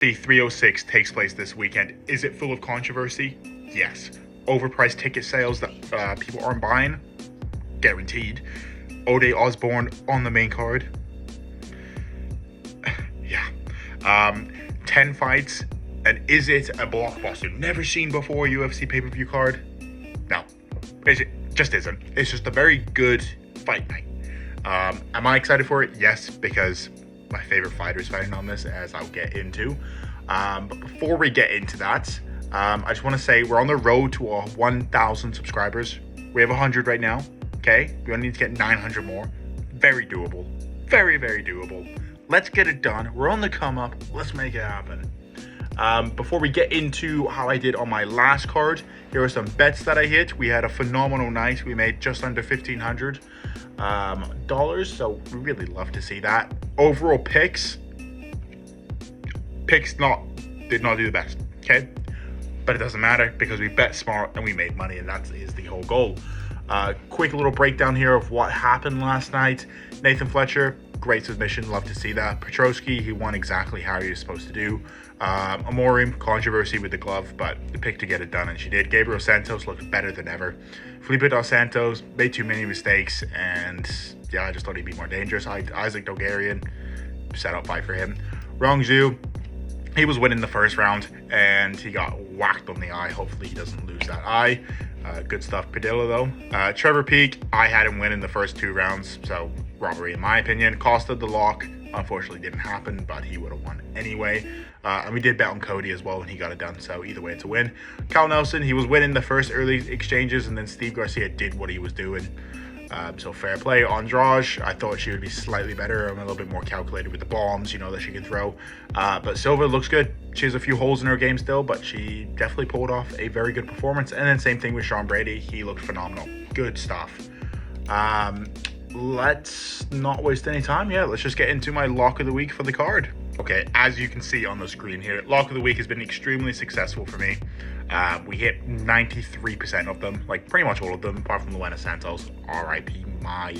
The 306 takes place this weekend. Is it full of controversy? Yes. Overpriced ticket sales that people aren't buying? Guaranteed. Ode Osbourne on the main card? Yeah. 10 fights. And is it a blockbuster? Never seen before UFC pay-per-view card? No. It just isn't. It's just a very good fight night. Am I excited for it? Yes, because my favorite fighter is fighting on this, as I'll get into. But before we get into that, I just want to say we're on the road to 1,000 subscribers. We have 100 right now, okay? We only need to get 900 more. Very doable. Very, very doable. Let's get it done. We're on the come up. Let's make it happen. Before we get into how I did on my last card, here are some bets that I hit. We had a phenomenal night. We made just under $1,500. So we really love to see that. Overall picks did not do the best, okay? But it doesn't matter because we bet smart and we made money, and that is the whole goal. Quick little breakdown here of what happened last night. Nathan Fletcher, great submission, love to see that. Petrosky, he won exactly how he was supposed to do. Amorim, controversy with the glove, but the pick to get it done, and she did. Gabriel Santos looked better than ever. Felipe Dos Santos made too many mistakes, and yeah, I just thought he'd be more dangerous. Isaac Dogarian, set up fight for him. Rong Zhu, he was winning the first round, and he got whacked on the eye. Hopefully he doesn't lose that eye. Good stuff. Padilla, though. Trevor Peak, I had him win in the first 2 rounds, so robbery in my opinion. Costa the lock, unfortunately didn't happen, but he would have won anyway. And we did bet on Cody as well when he got it done, so either way it's a win. Cal Nelson, he was winning the first early exchanges, and then Steve Garcia did what he was doing. So fair play. Andrade, I thought she would be slightly better. I'm a little bit more calculated with the bombs, that she can throw. But Silva looks good. She has a few holes in her game still, but she definitely pulled off a very good performance. And then same thing with Sean Brady. He looked phenomenal. Good stuff. Let's not waste any time. Yeah, let's just get into my lock of the week for the card. Okay, as you can see on the screen here, lock of the week has been extremely successful for me. We hit 93% of them, like pretty much all of them, apart from Luana Santos. R.I.P. my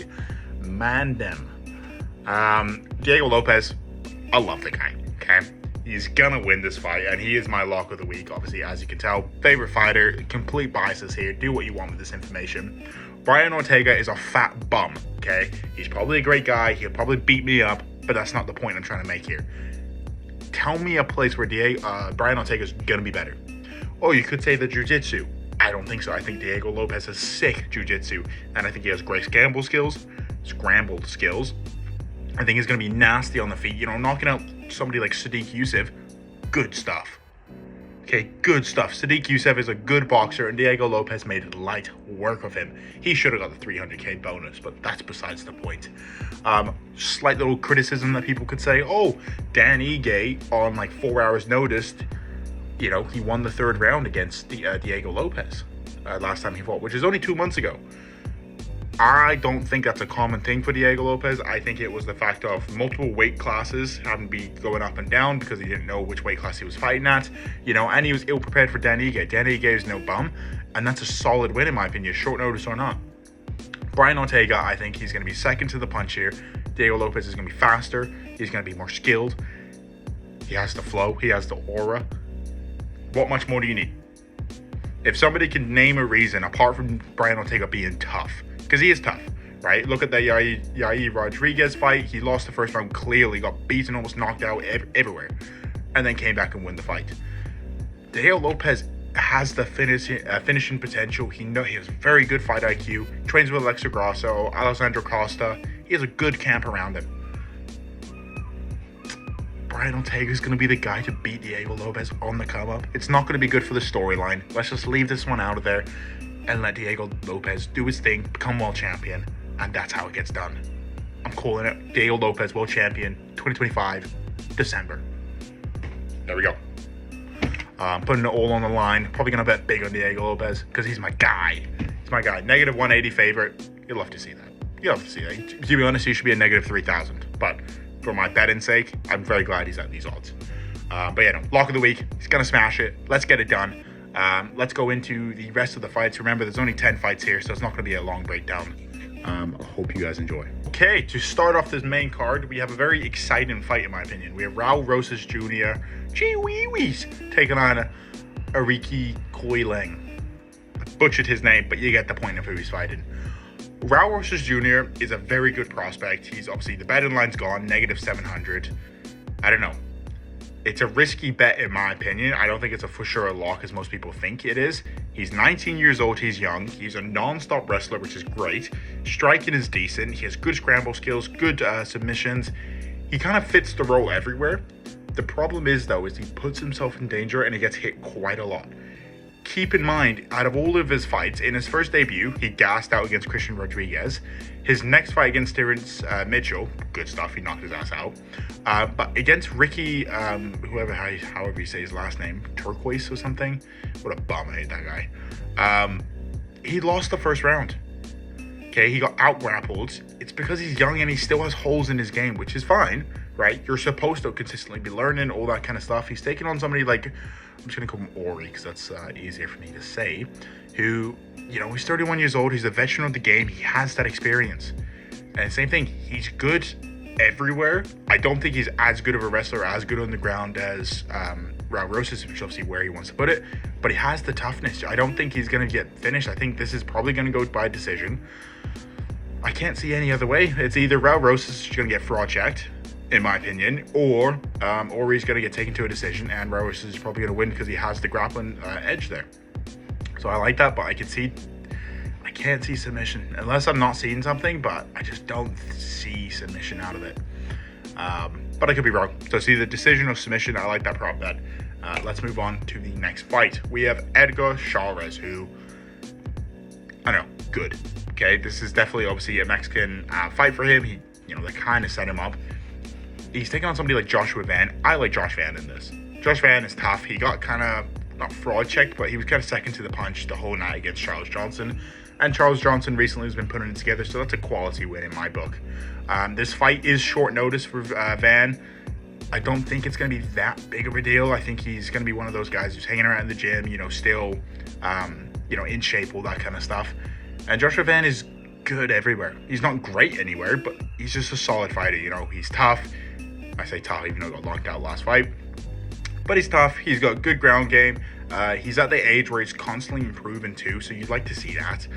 mandem. Diego Lopes, I love the guy, okay? He's gonna win this fight, and he is my lock of the week, obviously, as you can tell. Favorite fighter, complete biases here. Do what you want with this information. Brian Ortega is a fat bum, okay? He's probably a great guy. He'll probably beat me up, but that's not the point I'm trying to make here. Tell me a place where Brian Ortega is gonna be better. Oh, you could say the jiu-jitsu. I don't think so. I think Diego Lopes has sick jiu-jitsu, and I think he has great scrambled skills. I think he's going to be nasty on the feet, knocking out somebody like Sadiq Youssef. Good stuff. Okay, good stuff. Sadiq Youssef is a good boxer, and Diego Lopes made light work of him. He should have got the 300k bonus, but that's besides the point. Slight little criticism that people could say, oh, Dan Ige on like 4 hours notice, he won the 3rd round against Diego Lopes last time he fought, which is only 2 months ago. I don't think that's a common thing for Diego Lopes. I think it was the fact of multiple weight classes having to be going up and down because he didn't know which weight class he was fighting at, and he was ill-prepared for Dan Ige. Dan Ige is no bum, and that's a solid win in my opinion, short notice or not. Brian Ortega, I think he's going to be second to the punch here. Diego Lopes is going to be faster. He's going to be more skilled. He has the flow. He has the aura. What much more do you need? If somebody can name a reason apart from Brian Ortega being tough, because he is tough, right? Look at the Yair Rodriguez fight. He lost the first round clearly, got beaten, almost knocked out everywhere, and then came back and won the fight. Diego Lopes has the finishing potential. He has very good fight IQ. Trains with Alexa Grasso, Alessandro Costa. He has a good camp around him. Brian Ortega is going to be the guy to beat Diego Lopes on the come up. It's not going to be good for the storyline. Let's just leave this one out of there and let Diego Lopes do his thing, become world champion, and that's how it gets done. I'm calling it Diego Lopes world champion 2025 December. There we go. Putting it all on the line. Probably going to bet big on Diego Lopes because he's my guy. He's my guy. Negative 180 favorite. You'd love to see that. You'd love to see that. To be honest, he should be a negative 3,000. But for my betting sake, I'm very glad he's at these odds. But yeah, no, lock of the week. He's going to smash it. Let's get it done. Let's go into the rest of the fights. Remember, there's only 10 fights here, so it's not going to be a long breakdown. I hope you guys enjoy. Okay, to start off this main card, we have a very exciting fight in my opinion. We have Rosas Jr. taking on Aoriqileng. I butchered his name, but you get the point of who he's fighting. Rosas Jr. is a very good prospect. He's obviously, the betting line's gone, -700. I don't know. It's a risky bet in my opinion. I don't think it's a for sure a lock as most people think it is. He's 19 years old, he's young, he's a non-stop wrestler, which is great. Striking is decent, he has good scramble skills, good submissions. He kind of fits the role everywhere. The problem is though, is he puts himself in danger and he gets hit quite a lot. Keep in mind, out of all of his fights, in his first debut, he gassed out against Christian Rodriguez. His next fight against Terrence Mitchell, good stuff, he knocked his ass out. But against Ricky, however you say his last name, Turquoise or something. What a bum, I hate that guy. He lost the first round. Okay, he got out-grappled. It's because he's young and he still has holes in his game, which is fine, right? You're supposed to consistently be learning, all that kind of stuff. He's taking on somebody like, I'm just going to call him Ori because that's easier for me to say, who, you know, he's 31 years old. He's a veteran of the game. He has that experience. And same thing, he's good everywhere. I don't think he's as good of a wrestler, as good on the ground as Rosas, which obviously where he wants to put it, but he has the toughness. I don't think he's going to get finished. I think this is probably going to go by decision. I can't see any other way. It's either Rosas is going to get fraud checked, in my opinion, or he's going to get taken to a decision, and Rosas is probably going to win because he has the grappling edge there. So I like that, but I can't see submission unless I'm not seeing something, but I just don't see submission out of it. But I could be wrong. So see the decision or submission, I like that prop bet. Let's move on to the next fight. We have Edgar Charirez, who, I don't know, good. Okay, this is definitely obviously a Mexican fight for him. He, you know, they kind of set him up. He's taking on somebody like Joshua Van. I like Josh Van in this. Josh Van is tough. He got kind of, not fraud checked, but he was kind of second to the punch the whole night against Charles Johnson. And Charles Johnson recently has been putting it together, so that's a quality win in my book. This fight is short notice for Van. I don't think it's going to be that big of a deal. I think he's going to be one of those guys who's hanging around in the gym, you know, still, you know, in shape, all that kind of stuff. And Joshua Van is good everywhere. He's not great anywhere, but he's just a solid fighter, you know. He's tough. I say tough, even though he got knocked out last fight. But he's tough. He's got good ground game. He's at the age where he's constantly improving too, so you'd like to see that.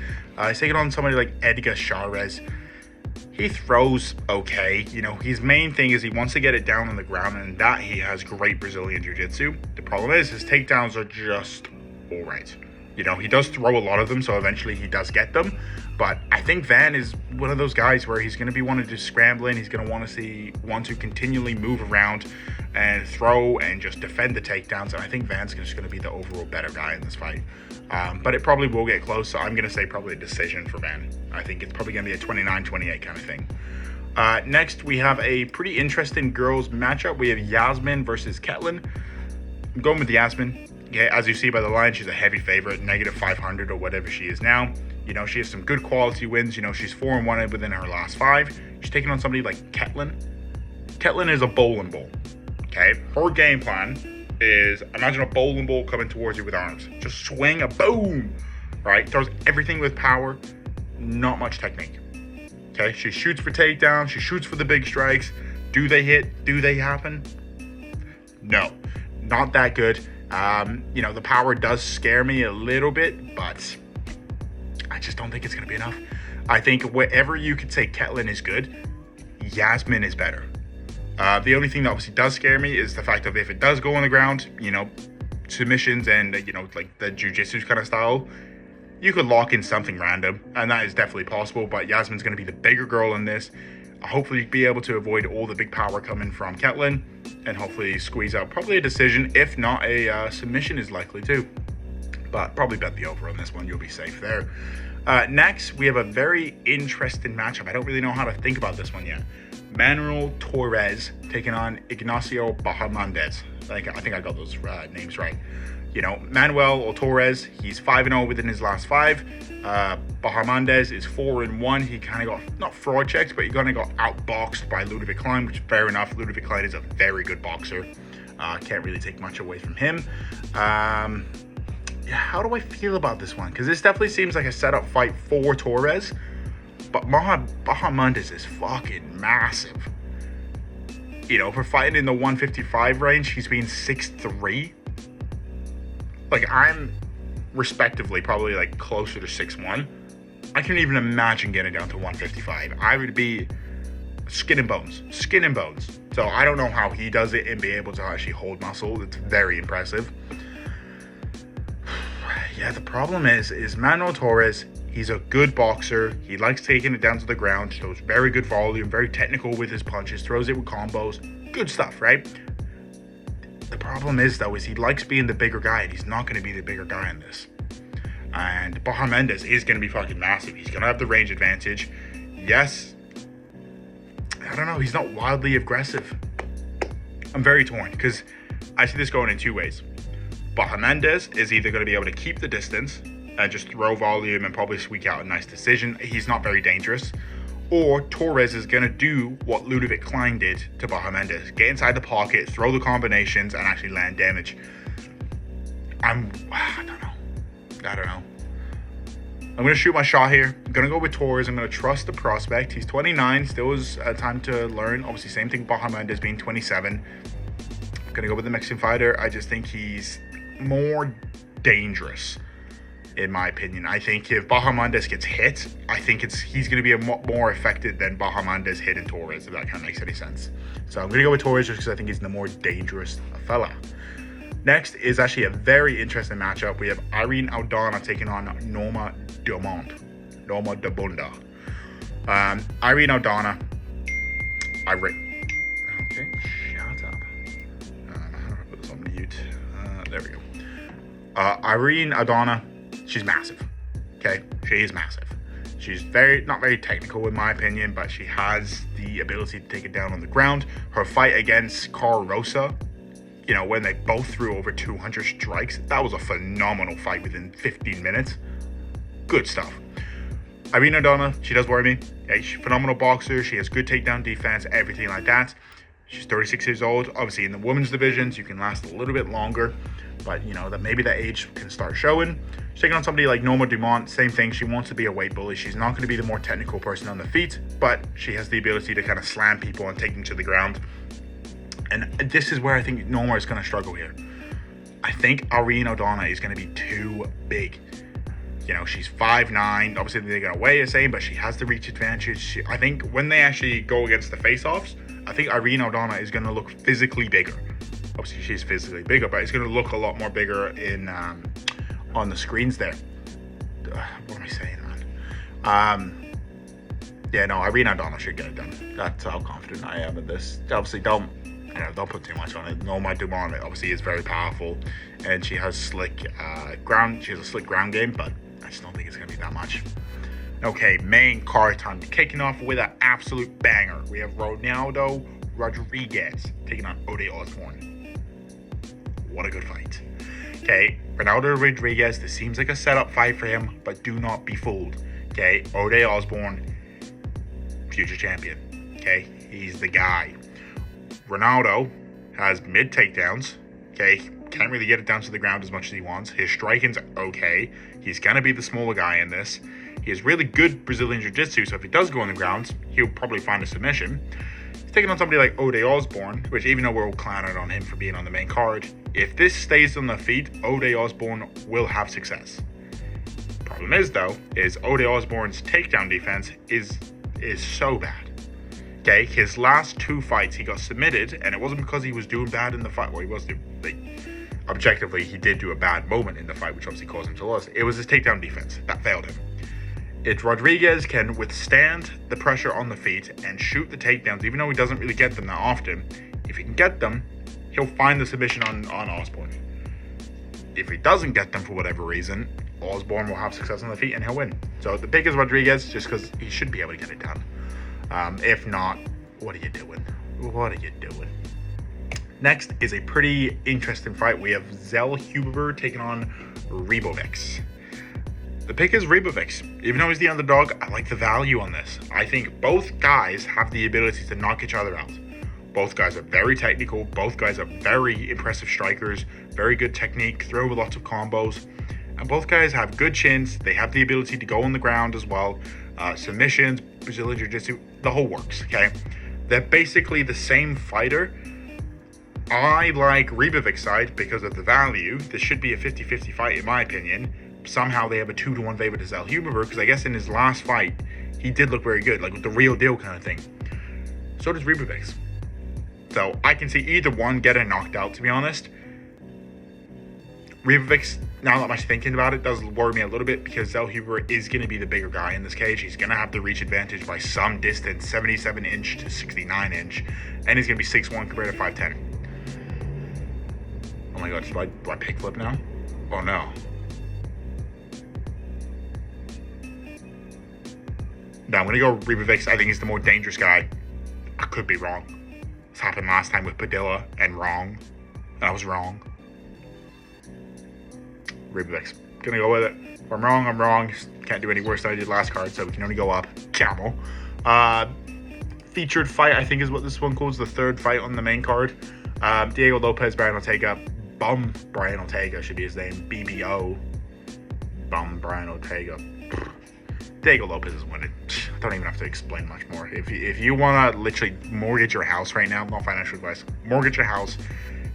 He's taking on somebody like Edgar Charirez. He throws okay. You know, his main thing is he wants to get it down on the ground, and that he has great Brazilian Jiu-Jitsu. The problem is his takedowns are just all right. You know, he does throw a lot of them, so eventually he does get them. But I think Van is one of those guys where he's going to be wanting to scramble in. He's going to want to continually move around and throw and just defend the takedowns. And I think Van's just going to be the overall better guy in this fight. But it probably will get close, so I'm going to say probably a decision for Van. I think it's probably going to be a 29-28 kind of thing. Next, we have a pretty interesting girls matchup. We have Yasmin versus Ketlin. I'm going with Yasmin. Yeah, as you see by the line, she's a heavy favorite, -500 or whatever she is now. You know, she has some good quality wins. You know, she's 4-1 within her last 5. She's taking on somebody like Ketlin. Ketlin is a bowling ball, okay? Her game plan is, imagine a bowling ball coming towards you with arms. Just swing a boom, right? Does everything with power, not much technique, okay? She shoots for takedowns. She shoots for the big strikes. Do they hit? Do they happen? No, not that good. You know, the power does scare me a little bit, but I just don't think it's going to be enough. I think wherever you could say Ketlin is good, Yasmin is better. The only thing that obviously does scare me is the fact of if it does go on the ground, you know, submissions and, you know, like the jiu-jitsu kind of style, you could lock in something random, and that is definitely possible, but Yasmin's going to be the bigger girl in this. Hopefully be able to avoid all the big power coming from Ketlin and hopefully squeeze out probably a decision. If not, a submission is likely too. But probably bet the over on this one. You'll be safe there. Next, we have a very interesting matchup. I don't really know how to think about this one yet. Manuel Torres taking on Ignacio Bahamondes. I think I got those names right. You know, Manuel or Torres, he's 5-0 within his last 5. Bahamondes is 4-1. He kind of got, not fraud checked, but he kind of got outboxed by Ludovic Klein, which is fair enough. Ludovic Klein is a very good boxer. Can't really take much away from him. Yeah, how do I feel about this one? Because this definitely seems like a setup fight for Torres. But Bahamondes is fucking massive. You know, for fighting in the 155 range, he's been 6'3". Like, I'm respectively probably like closer to 6'1". I can't even imagine getting down to 155. I would be skin and bones. So I don't know how he does it and be able to actually hold muscle. It's very impressive. Yeah, the problem is Manuel Torres, he's a good boxer. He likes taking it down to the ground. Shows very good volume, very technical with his punches, throws it with combos. Good stuff, right? The problem is, though, is he likes being the bigger guy, and he's not going to be the bigger guy in this. And Bahamondes is going to be fucking massive. He's going to have the range advantage. Yes. I don't know. He's not wildly aggressive. I'm very torn, because I see this going in two ways. Bahamondes is either going to be able to keep the distance and just throw volume and probably squeak out a nice decision. He's not very dangerous. Or Torres is going to do what Ludovic Klein did to Bahamondes. Get inside the pocket, throw the combinations, and actually land damage. I don't know. I'm going to shoot my shot here. I'm going to go with Torres. I'm going to trust the prospect. He's 29. Still has time to learn. Obviously, same thing Bahamondes being 27. I'm going to go with the Mexican fighter. I just think he's more dangerous, in my opinion. I think if Bahamondes gets hit, I think he's going to be more affected than Bahamondes hitting Torres, if that kind of makes any sense. So I'm going to go with Torres just because I think he's the more dangerous fella. Next is actually a very interesting matchup. We have Irene Aldana taking on Norma Dumont. Irene Aldana. Okay, shut up. How do I put this on mute? There we go. Irene Aldana, she's massive. Okay, she is massive. She's not very technical in my opinion, but she has the ability to take it down on the ground. Her fight against Carl Rosa, you know, when they both threw over 200 strikes, that was a phenomenal fight within 15 minutes. Good stuff. Irene Aldana, she does worry me. Yeah, she's a phenomenal boxer. She has good takedown defense, everything like that. She's 36 years old. Obviously, in the women's divisions, you can last a little bit longer, but you know that maybe that age can start showing. She's taking on somebody like Norma Dumont. Same thing. She wants to be a weight bully. She's not going to be the more technical person on the feet, but she has the ability to kind of slam people and take them to the ground. And this is where I think Norma is going to struggle here. I think Irene Aldana is going to be too big. You know, she's 5'9". Obviously, they're going to weigh the same, but she has the reach advantage. I think when they actually go against the face-offs, I think Irene Aldana is going to look physically bigger. Obviously, she's physically bigger, but it's going to look a lot more bigger in on the screens there. What am I saying, man? Yeah, no, Irene Aldana should get it done. That's how confident I am in this. Obviously, don't put too much on it. Norma Dumont obviously is very powerful, and she has slick ground. She has a slick ground game, but I just don't think it's gonna be that much. Okay, main card time. Kicking off with an absolute banger. We have Ronaldo Rodriguez taking on Ode Osbourne. What a good fight. Okay, Ronaldo Rodriguez. This seems like a setup fight for him, but do not be fooled. Okay, Ode Osbourne, future champion. Okay, he's the guy. Ronaldo has mid takedowns. Okay, can't really get it down to the ground as much as he wants. His striking's okay. He's gonna be the smaller guy in this. He has really good Brazilian Jiu-Jitsu, so if he does go on the ground, he'll probably find a submission. He's taking on somebody like Ode Osbourne, which even though we're all clowning on him for being on the main card, if this stays on the feet, Ode Osbourne will have success. Problem is though, is Ode Osbourne's takedown defense is so bad. Okay, his last two fights he got submitted, and it wasn't because he was doing bad in the fight. Well, he was objectively, he did do a bad moment in the fight, which obviously caused him to lose. It was his takedown defense that failed him. If Rodriguez can withstand the pressure on the feet and shoot the takedowns, even though he doesn't really get them that often, if he can get them, he'll find the submission on Osbourne. If he doesn't get them for whatever reason, Osbourne will have success on the feet and he'll win. So the pick is Rodriguez just because he should be able to get it done. If not, what are you doing? What are you doing? Next is a pretty interesting fight. We have Zellhuber taking on Ribovics. The pick is Ribovics. Even though he's the underdog, I like the value on this. I think both guys have the ability to knock each other out. Both guys are very technical. Both guys are very impressive strikers. Very good technique, throw with lots of combos. And both guys have good chins. They have the ability to go on the ground as well. submissions, Brazilian Jiu-Jitsu, the whole works, okay? They're basically the same fighter. I like Ribovics' side because of the value. This should be a 50-50 fight in my opinion. Somehow they have a 2-1 favor to Zellhuber because I guess in his last fight, he did look very good, like with the real deal kind of thing. So does Ribovics. So I can see either one getting knocked out, to be honest. Ribovics, now that I'm actually thinking about it, does worry me a little bit because Zellhuber is going to be the bigger guy in this cage. He's going to have the reach advantage by some distance, 77-inch to 69-inch, and he's going to be 6'1 compared to 5'10. Oh my god, do I pick flip now? Oh no. No, I'm going to go Ribovics. I think he's the more dangerous guy. I could be wrong. This happened last time with Padilla and wrong. And I was wrong. Ribovics. Gonna go with it. If I'm wrong, I'm wrong. Can't do any worse than I did last card, so we can only go up. Camel. Featured fight, I think is what this one calls, the third fight on the main card. Diego Lopes, Brian Ortega. Brian Ortega should be his name. BBO. Brian Ortega. Diego Lopes is winning. Don't even have to explain much more. If you want to literally mortgage your house right now, not financial advice, mortgage your house,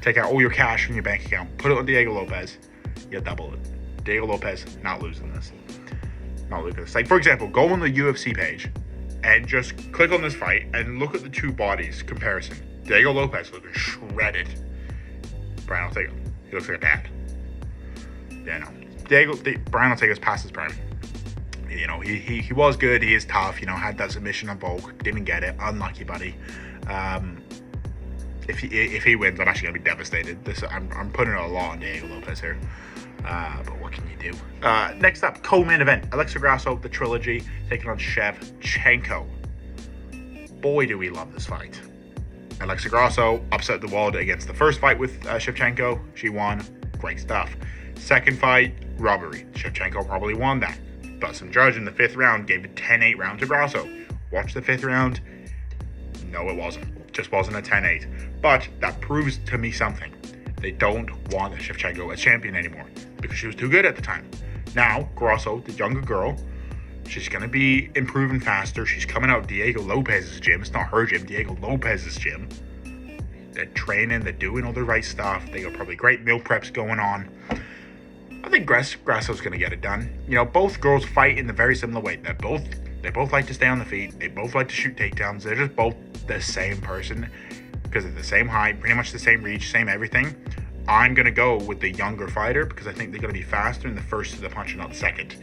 take out all your cash from your bank account, put it on Diego Lopes, you double it. Diego Lopes not losing this. Not losing this. Like, for example, go on the UFC page and just click on this fight and look at the two bodies comparison. Diego Lopes looking shredded. Brian Ortega, he looks like a dad. Yeah, no. Brian Ortega's past his prime. You know, he was good. He is tough. You know, had that submission on Volk. Didn't get it. Unlucky, buddy. If he wins, I'm actually gonna be devastated. I'm putting a lot on Diego Lopes here. But what can you do? Next up, co-main event: Alexa Grasso, the trilogy, taking on Shevchenko. Boy, do we love this fight. Alexa Grasso upset the world against the first fight with Shevchenko. She won. Great stuff. Second fight, robbery. Shevchenko probably won that. But some judge in the 5th round gave a 10-8 round to Grasso. Watch the 5th round. No, it wasn't. It just wasn't a 10-8. But that proves to me something. They don't want Shevchenko as champion anymore because she was too good at the time. Now, Grasso, the younger girl, she's going to be improving faster. She's coming out Diego Lopez's gym. It's not her gym, Diego Lopez's gym. They're training. They're doing all the right stuff. They got probably great meal preps going on. I think Grasso's going to get it done. You know, both girls fight in a very similar way. They both like to stay on the feet. They both like to shoot takedowns. They're just both the same person because they're the same height, pretty much the same reach, same everything. I'm going to go with the younger fighter because I think they're going to be faster in the first to the punch and not the second.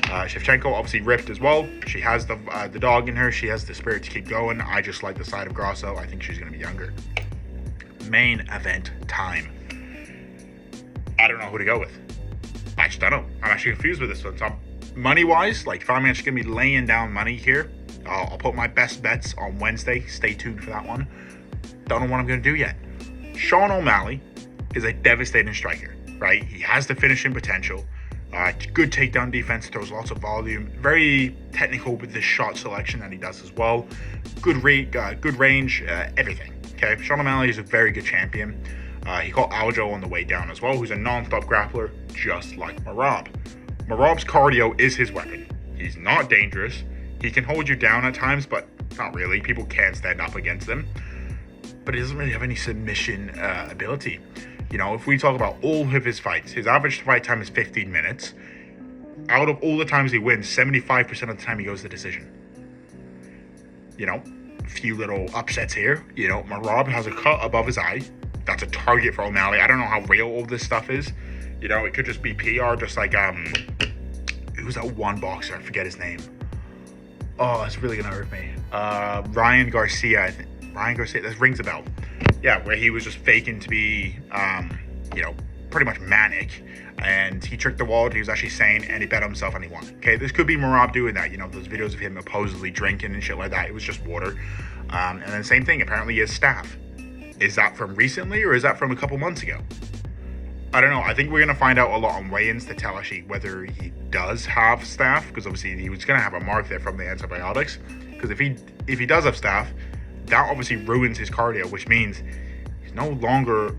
Shevchenko obviously ripped as well. She has the dog in her. She has the spirit to keep going. I just like the side of Grasso. I think she's going to be younger. Main event time. I don't know who to go with. I just don't know. I'm actually confused with this one. So money-wise, like if I'm actually going to be laying down money here, I'll put my best bets on Wednesday. Stay tuned for that one. Don't know what I'm going to do yet. Sean O'Malley is a devastating striker, right? He has the finishing potential. Good takedown defense, throws lots of volume. Very technical with the shot selection that he does as well. Good range, everything. Okay, Sean O'Malley is a very good champion. He caught Aljo on the way down as well, who's a non-stop grappler, just like Merab. Merab's cardio is his weapon. He's not dangerous. He can hold you down at times, but not really. People can stand up against him. But he doesn't really have any submission ability. You know, if we talk about all of his fights, his average fight time is 15 minutes. Out of all the times he wins, 75% of the time he goes to decision. You know, a few little upsets here. You know, Merab has a cut above his eye. That's a target for O'Malley. I don't know how real all this stuff is. You know, it could just be PR, just like, who's that one boxer? I forget his name. Oh, it's really going to hurt me. Ryan Garcia, I think. Ryan Garcia, that rings a bell. Yeah, where he was just faking to be, you know, pretty much manic. And he tricked the wallet. He was actually sane, and he bet on himself, and he won. Okay, this could be Merab doing that. You know, those videos of him supposedly drinking and shit like that. It was just water. And then same thing. Apparently, he has staph. Is that from recently, or is that from a couple months ago? I don't know. I think we're going to find out a lot on weigh-ins to tell actually whether he does have staph, because obviously he was going to have a mark there from the antibiotics. Because if he does have staph, that obviously ruins his cardio, which means he's no longer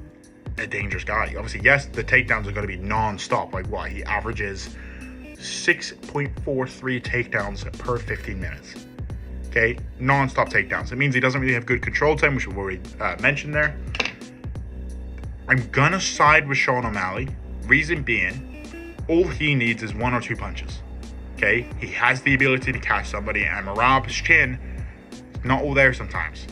a dangerous guy. Obviously, yes, the takedowns are going to be non-stop. Like what? He averages 6.43 takedowns per 15 minutes. Okay, non-stop takedowns. It means he doesn't really have good control time, which we've already mentioned there. I'm gonna side with Sean O'Malley. Reason being, all he needs is 1 or 2 punches. Okay, he has the ability to catch somebody, and Merab's chin is not all there sometimes.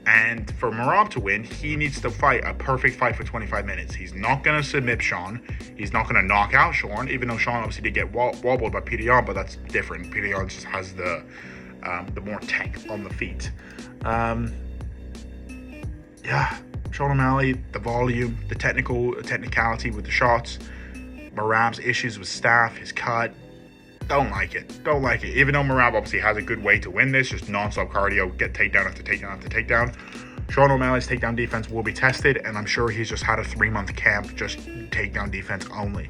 And for Merab to win, he needs to fight a perfect fight for 25 minutes. He's not going to submit Sean. He's not going to knock out Sean, even though Sean obviously did get wobbled by Petr Yan, but that's different. Petr Yan just has the more tech on the feet. Yeah, Sean O'Malley, the volume, the technicality with the shots, Merab's issues with staff, his cut. Don't like it. Even though Merab obviously has a good way to win this, just non-stop cardio, get takedown after takedown after takedown. Sean O'Malley's takedown defense will be tested, and I'm sure he's just had a 3-month camp, just takedown defense only.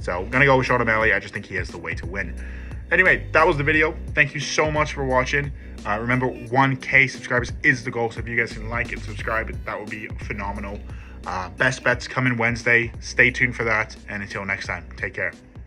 So I'm gonna go with Sean O'Malley. I just think he has the way to win. Anyway, that was the video. Thank you so much for watching. Remember, 1K subscribers is the goal, so if you guys can like and subscribe, that would be phenomenal. Best bets coming Wednesday. Stay tuned for that, and until next time, take care.